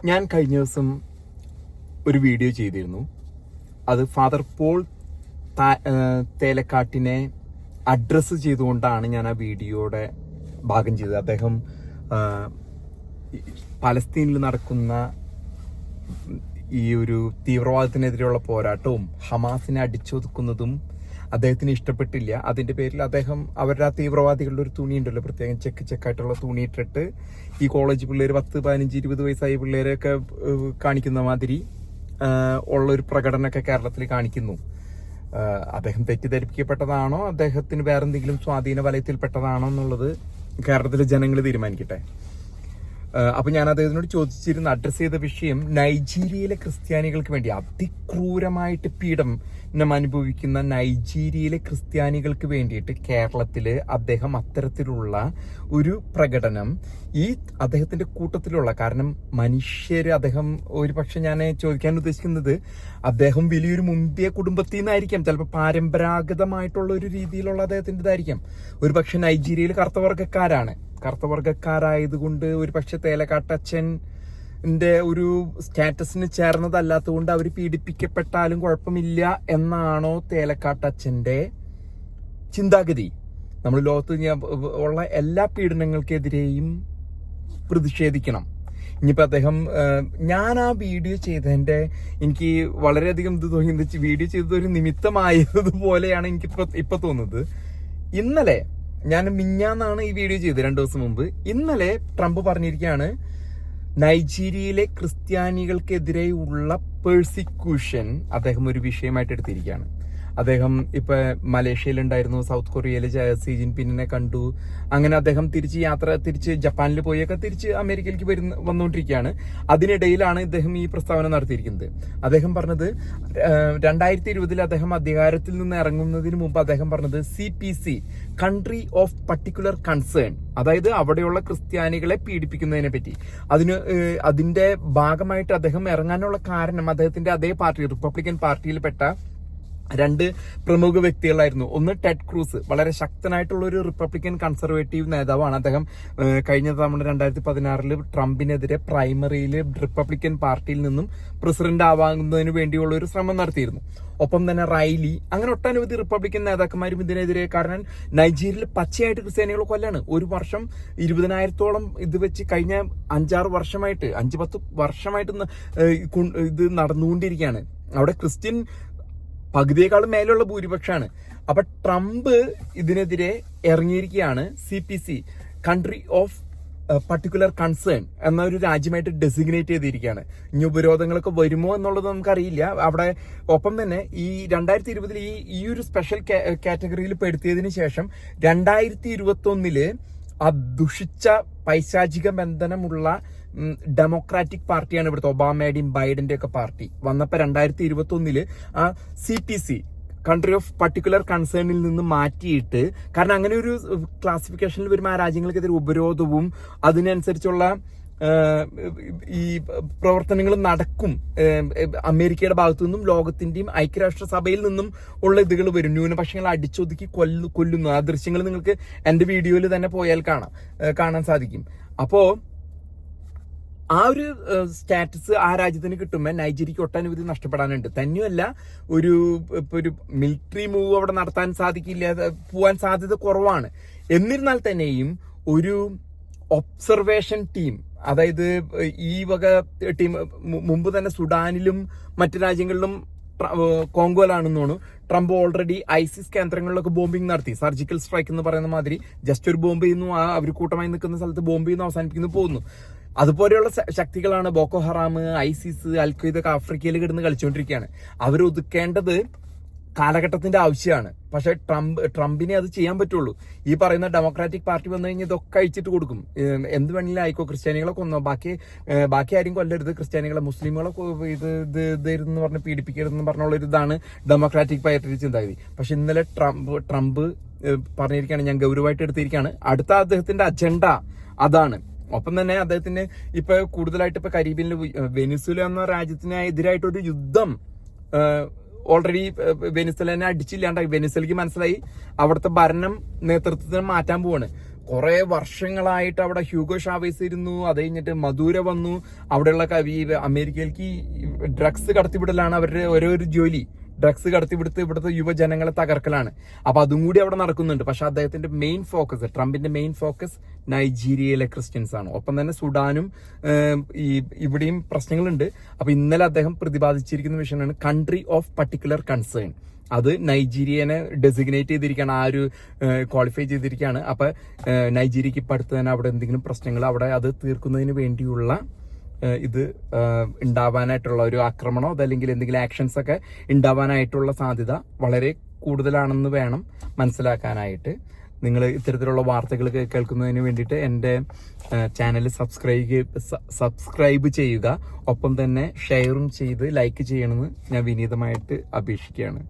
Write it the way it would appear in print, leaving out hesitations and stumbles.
ഞാൻ കഴിഞ്ഞ ദിവസം ഒരു വീഡിയോ ചെയ്തിരുന്നു. അത് ഫാദർ പോൾ തേലക്കാട്ടിനെ അഡ്രസ്സ് ചെയ്തുകൊണ്ടാണ് ഞാൻ ആ വീഡിയോയുടെ ഭാഗം ചെയ്തത്. അദ്ദേഹം പലസ്തീനിൽ നടക്കുന്ന ഈ ഒരു തീവ്രവാദത്തിനെതിരെയുള്ള പോരാട്ടവും ഹമാസിനെ അടിച്ചൊതുക്കുന്നതും അദ്ദേഹത്തിന് ഇഷ്ടപ്പെട്ടില്ല. അതിന്റെ പേരിൽ അദ്ദേഹം അവരുടെ ആ തീവ്രവാദികളുടെ ഒരു തുണി ഉണ്ടല്ലോ, പ്രത്യേകം ചെക്കായിട്ടുള്ള തുണി ഇട്ടിട്ട് ഈ കോളേജ് പിള്ളേർ 10, 15, 20 വയസ്സായ പിള്ളേരെയൊക്കെ കാണിക്കുന്ന മാതിരി ഉള്ള ഒരു പ്രകടനമൊക്കെ കേരളത്തിൽ കാണിക്കുന്നു. അദ്ദേഹം തെറ്റിദ്ധരിപ്പിക്കപ്പെട്ടതാണോ, അദ്ദേഹത്തിന് വേറെന്തെങ്കിലും സ്വാധീന വലയത്തിൽപ്പെട്ടതാണോ എന്നുള്ളത് കേരളത്തിലെ ജനങ്ങൾ തീരുമാനിക്കട്ടെ. അപ്പൊ ഞാൻ അദ്ദേഹത്തിനോട് ചോദിച്ചിരുന്ന അഡ്രസ് ചെയ്ത വിഷയം നൈജീരിയയിലെ ക്രിസ്ത്യാനികൾക്ക് വേണ്ടി അതിക്രൂരമായിട്ട് പീഡനം അനുഭവിക്കുന്ന നൈജീരിയയിലെ ക്രിസ്ത്യാനികൾക്ക് വേണ്ടിയിട്ട് കേരളത്തില് അദ്ദേഹം അത്തരത്തിലുള്ള ഒരു പ്രകടനം ഈ അദ്ദേഹത്തിന്റെ കൂട്ടത്തിലുള്ള, കാരണം മനുഷ്യര് അദ്ദേഹം ഒരു പക്ഷെ ഞാൻ ചോദിക്കാൻ ഉദ്ദേശിക്കുന്നത് അദ്ദേഹം വലിയൊരു മുന്തിയ കുടുംബത്തിൽ നിന്നായിരിക്കാം, ചിലപ്പോൾ പരമ്പരാഗതമായിട്ടുള്ള ഒരു രീതിയിലുള്ള അദ്ദേഹത്തിൻ്റെതായിരിക്കാം. ഒരു പക്ഷെ നൈജീരിയയിൽ കറുത്തവർഗക്കാരായതുകൊണ്ട് ഒരു പക്ഷെ തേലക്കാട്ടച്ഛൻ്റെ ഒരു സ്റ്റാറ്റസിന് ചേർന്നതല്ലാത്തതുകൊണ്ട് അവർ പീഡിപ്പിക്കപ്പെട്ടാലും കുഴപ്പമില്ല എന്നാണോ തേലക്കാട്ടച്ഛൻ്റെ ചിന്താഗതി? നമ്മൾ ലോകത്ത് ഉള്ള എല്ലാ പീഡനങ്ങൾക്കെതിരെയും പ്രതിഷേധിക്കണം. ഇനിയിപ്പോൾ അദ്ദേഹം ഞാൻ ആ വീഡിയോ ചെയ്തതിൻ്റെ എനിക്ക് വളരെയധികം ഇത് തോന്നി, വീഡിയോ ചെയ്തത് ഒരു നിമിത്തമായതുപോലെയാണ് എനിക്ക് ഇപ്പൊ തോന്നുന്നത്. ഇന്നലെ ഞാൻ മിഞ്ഞാന്നാണ് ഈ വീഡിയോ ചെയ്തത്, 2 ദിവസം മുമ്പ്. ഇന്നലെ ട്രംപ് പറഞ്ഞിരിക്കുകയാണ് നൈജീരിയയിലെ ക്രിസ്ത്യാനികൾക്കെതിരെയുള്ള പേഴ്സിക്യൂഷൻ അദ്ദേഹം ഒരു വിഷയമായിട്ട് എടുത്തിരിക്കുകയാണ്. അദ്ദേഹം ഇപ്പൊ മലേഷ്യയിലുണ്ടായിരുന്നു, സൗത്ത് കൊറിയയില് സി ജിൻപിങ്ങിനെ കണ്ടു. അങ്ങനെ അദ്ദേഹം തിരിച്ച് ജപ്പാനിൽ പോയൊക്കെ തിരിച്ച് അമേരിക്കയിലേക്ക് വന്നുകൊണ്ടിരിക്കുകയാണ്. അതിനിടയിലാണ് ഇദ്ദേഹം ഈ പ്രസ്താവന നടത്തിയിരിക്കുന്നത്. അദ്ദേഹം പറഞ്ഞത് 2020 അദ്ദേഹം അധികാരത്തിൽ നിന്ന് ഇറങ്ങുന്നതിന് മുമ്പ് അദ്ദേഹം പറഞ്ഞത് CPC, country of particular concern, അതായത് അവിടെയുള്ള ക്രിസ്ത്യാനികളെ പീഡിപ്പിക്കുന്നതിനെ പറ്റി. അതിന്റെ ഭാഗമായിട്ട് അദ്ദേഹം ഇറങ്ങാനുള്ള കാരണം അദ്ദേഹത്തിന്റെ അതേ പാർട്ടി, റിപ്പബ്ലിക്കൻ പാർട്ടിയിൽപ്പെട്ട 2 പ്രമുഖ വ്യക്തികളായിരുന്നു. ഒന്ന് ടെഡ് ക്രൂസ്, വളരെ ശക്തനായിട്ടുള്ള ഒരു റിപ്പബ്ലിക്കൻ കൺസർവേറ്റീവ് നേതാവാണ്. അദ്ദേഹം കഴിഞ്ഞ തവണ 2016 ട്രംപിനെതിരെ പ്രൈമറിയിൽ റിപ്പബ്ലിക്കൻ പാർട്ടിയിൽ നിന്നും പ്രസിഡന്റ് ആവാകുന്നതിന് വേണ്ടിയുള്ള ഒരു ശ്രമം നടത്തിയിരുന്നു. ഒപ്പം തന്നെ റൈലി, അങ്ങനെ ഒട്ടനവധി റിപ്പബ്ലിക്കൻ നേതാക്കന്മാരും ഇതിനെതിരെ. കാരണം നൈജീരിയയിൽ പച്ചയായിട്ട് ക്രിസ്ത്യാനികളെ കൊല്ലാണ്. ഒരു വർഷം 20,000-ഓളം ഇത് വെച്ച് കഴിഞ്ഞ 5-10 വർഷമായിട്ട് ഇത് നടന്നുകൊണ്ടിരിക്കുകയാണ്. അവിടെ ക്രിസ്ത്യൻ പകുതിയേക്കാളും മേലുള്ള ഭൂരിപക്ഷമാണ്. അപ്പൊ ട്രംപ് ഇതിനെതിരെ ഇറങ്ങിയിരിക്കുകയാണ്. CPC, country of particular concern എന്ന ഒരു രാജ്യമായിട്ട് ഡെസിഗ്നേറ്റ് ചെയ്തിരിക്കുകയാണ്. ഇനി ഉപരോധങ്ങളൊക്കെ വരുമോ എന്നുള്ളത് നമുക്കറിയില്ല. അവിടെ ഒപ്പം തന്നെ ഈ 2020 ഈ ഒരു സ്പെഷ്യൽ കാറ്റഗറിയിൽ പെടുത്തിയതിനു ശേഷം 2021 ആ ദുഷിച്ച പൈശാചിക ബന്ധനമുള്ള ഡെമോക്രാറ്റിക് പാർട്ടിയാണ് ഇവിടുത്തെ ഒബാമയുടെയും ബൈഡന്റെ ഒക്കെ പാർട്ടി വന്നപ്പോ 2021 ആ CPC, കൺട്രി ഓഫ് പർട്ടിക്കുലർ കൺസേണിൽ നിന്ന് മാറ്റിയിട്ട്, കാരണം അങ്ങനെ ഒരു ക്ലാസിഫിക്കേഷനിൽ വരുമ്പോൾ ആ രാജ്യങ്ങൾക്കെതിരെ ഉപരോധവും അതിനനുസരിച്ചുള്ള ഈ പ്രവർത്തനങ്ങൾ നടക്കും. അമേരിക്കയുടെ ഭാഗത്തു നിന്നും ലോകത്തിന്റെയും ഐക്യരാഷ്ട്രസഭയിൽ നിന്നും ഉള്ള ഇതുകൾ വരും. ന്യൂനപക്ഷങ്ങളെ അടിച്ചൊതുക്കി കൊല്ലുന്നു. ആ ദൃശ്യങ്ങൾ നിങ്ങൾക്ക് എന്റെ വീഡിയോയിൽ തന്നെ പോയാൽ കാണാൻ സാധിക്കും. അപ്പോ ആ ഒരു സ്റ്റാറ്റസ് ആ രാജ്യത്തിന് കിട്ടുമ്പോൾ നൈജീരിയക്ക് ഒട്ടനവധി നഷ്ടപ്പെടാനുണ്ട്. തന്നെയല്ല, ഒരു മിലിറ്ററി മൂവ് അവിടെ നടത്താൻ പോവാൻ സാധ്യത കുറവാണ്. എന്നിരുന്നാൽ തന്നെയും ഒരു ഒബ്സർവേഷൻ ടീം, അതായത് ഈ വക ടീം മുമ്പ് തന്നെ സുഡാനിലും മറ്റു രാജ്യങ്ങളിലും കോങ്കോയിലാണെന്ന് തോന്നുന്നു ട്രംപ് ഓൾറെഡി ISIS കേന്ദ്രങ്ങളിലൊക്കെ ബോംബിംഗ് നടത്തി. സർജിക്കൽ സ്ട്രൈക്ക് എന്ന് പറയുന്ന മാതിരി ജസ്റ്റ് ഒരു ബോംബ് ചെയ്യുന്നു, അവർ കൂട്ടമായി നിൽക്കുന്ന സ്ഥലത്ത് ബോംബ് ചെയ്യുന്നു, അവസാനിപ്പിക്കുന്നു, പോകുന്നു. അതുപോലെയുള്ള ശക്തികളാണ് ബോക്കോ ഹറാം, ISIS, അൽഖ്വയ്ദ ഒക്കെ ആഫ്രിക്കയിൽ കിടന്ന് കളിച്ചുകൊണ്ടിരിക്കുകയാണ്. അവരൊതുക്കേണ്ടത് കാലഘട്ടത്തിന്റെ ആവശ്യമാണ്. പക്ഷെ ട്രംപിനെ അത് ചെയ്യാൻ പറ്റുള്ളൂ. ഈ പറയുന്ന ഡെമോക്രാറ്റിക് പാർട്ടി വന്നു കഴിഞ്ഞാൽ ഇതൊക്കെ അഴിച്ചിട്ട് കൊടുക്കും. എന്ത് വേണമെങ്കിലും ആയിക്കോ, ക്രിസ്ത്യാനികളെ കൊന്നോ, ബാക്കി ആരും കൊല്ലരുത്, ക്രിസ്ത്യാനികളെ മുസ്ലിമുകളെ ഇതെന്ന് പറഞ്ഞ് പീഡിപ്പിക്കരുതെന്ന് പറഞ്ഞുള്ള ഒരു ഇതാണ് ഡെമോക്രാറ്റിക് പാർട്ടിയുടെ ചിന്താഗതി. പക്ഷെ ഇന്നലെ ട്രംപ് പറഞ്ഞിരിക്കുകയാണ്, ഞാൻ ഗൗരവമായിട്ട് എടുത്തിരിക്കുകയാണ്, അടുത്ത അദ്ദേഹത്തിന്റെ അജണ്ട അതാണ്. ഒപ്പം തന്നെ അദ്ദേഹത്തിന് ഇപ്പൊ കൂടുതലായിട്ട് ഇപ്പൊ കരീബിയനിൽ വെനിസുല എന്ന രാജ്യത്തിന് എതിരായിട്ടൊരു യുദ്ധം ഓൾറെഡി വെനിസുലേനെ അടിച്ചില്ലാണ്ടായി. വെനിസുലയ്ക്ക് മനസ്സിലായി അവിടുത്തെ ഭരണം നേതൃത്വത്തിന് മാറ്റാൻ പോവാണ്. കുറെ വർഷങ്ങളായിട്ട് അവിടെ ഹ്യൂഗോ ഷാവേസ് ഇരുന്നു. അത് കഴിഞ്ഞിട്ട് മദൂര വന്നു. അവിടെയുള്ള അമേരിക്കയിലേക്ക് ഡ്രഗ്സ് കടത്തിവിടലാണ് അവരുടെ ഓരോ ജോലി. ഡ്രഗ്സ് കടത്തിവിടുത്ത് ഇവിടുത്തെ യുവജനങ്ങളെ തകർക്കലാണ്. അപ്പൊ അതും കൂടി അവിടെ നടക്കുന്നുണ്ട്. പക്ഷെ അദ്ദേഹത്തിന്റെ മെയിൻ ഫോക്കസ്, ട്രംപിന്റെ മെയിൻ ഫോക്കസ് നൈജീരിയയിലെ ക്രിസ്ത്യൻസ് ആണ്. ഒപ്പം തന്നെ സുഡാനും ഇവിടെയും പ്രശ്നങ്ങളുണ്ട്. അപ്പൊ ഇന്നലെ അദ്ദേഹം പ്രതിപാദിച്ചിരിക്കുന്ന വിഷയമാണ് കൺട്രി ഓഫ് പർട്ടിക്കുലർ കൺസേൺ. അത് നൈജീരിയനെ ഡെസിഗ്നേറ്റ് ചെയ്തിരിക്കുകയാണ്, ആ ഒരു ക്വാളിഫൈ ചെയ്തിരിക്കുകയാണ്. അപ്പൊ നൈജീരിയക്ക് ഇപ്പൊ അടുത്ത് തന്നെ അവിടെ എന്തെങ്കിലും പ്രശ്നങ്ങൾ അവിടെ അത് തീർക്കുന്നതിന് വേണ്ടിയുള്ള ഇത് ഉണ്ടാവാനായിട്ടുള്ള ഒരു ആക്രമണോ അതല്ലെങ്കിൽ എന്തെങ്കിലും ആക്ഷൻസ് ഒക്കെ ഉണ്ടാവാനായിട്ടുള്ള സാധ്യത വളരെ കൂടുതലാണെന്ന് വേണം മനസ്സിലാക്കാനായിട്ട്. നിങ്ങൾ ഇത്തരത്തിലുള്ള വാർത്തകൾ കേൾക്കുന്നതിന് വേണ്ടിയിട്ട് എൻ്റെ ചാനൽ സബ്സ്ക്രൈബ് ചെയ്യുക. ഒപ്പം തന്നെ ഷെയറും ചെയ്ത് ലൈക്ക് ചെയ്യണമെന്ന് ഞാൻ വിനീതമായിട്ട് അപേക്ഷിക്കുകയാണ്.